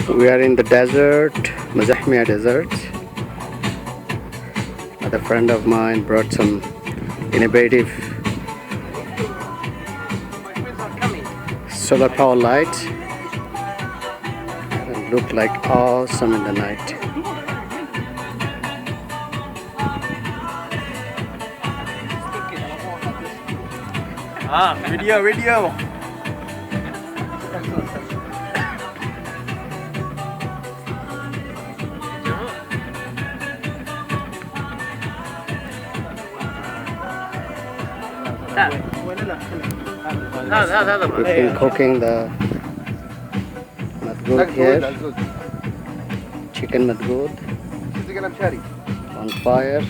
We are in the desert, Mazahmia Desert. Another friend of mine brought some innovative solar power light. It looked like awesome in the night. Video. We've been cooking the madgood here. Chicken madgood on fire.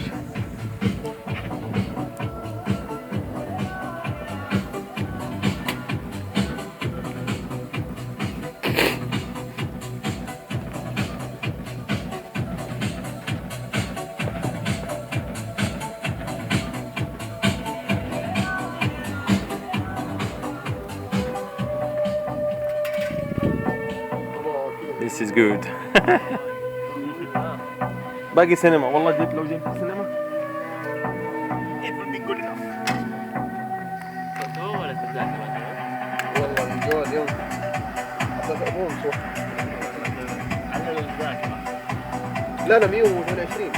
This is good. باقي سينما والله لو جيت السينما it will be good enough. والله من جوا اليوم لا 128.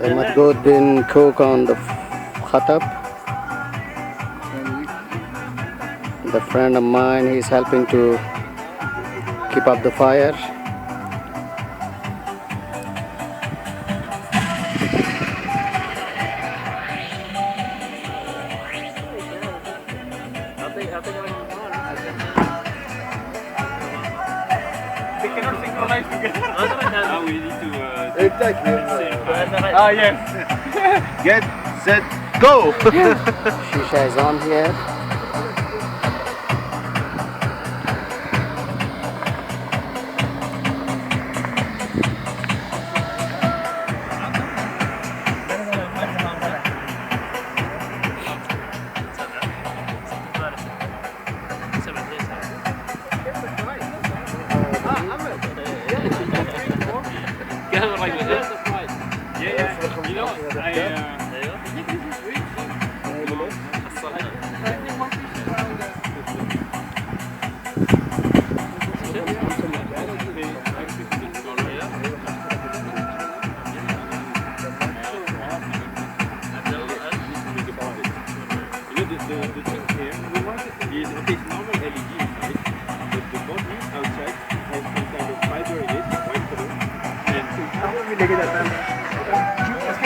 The madgood been cooked on the khatab. The friend of mine, he's helping to keep up the fire. They cannot synchronize together. We need to yes. Get set go. Shisha is on here.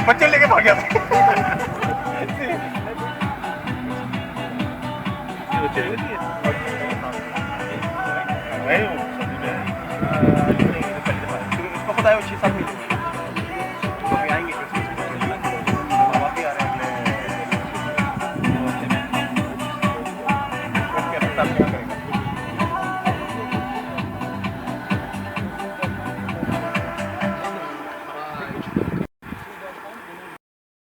बच्चे लेके भाग गया इसको पता है वो 6-7 महीने तो भी आएंगे मामा भी आ रहे हैं अगले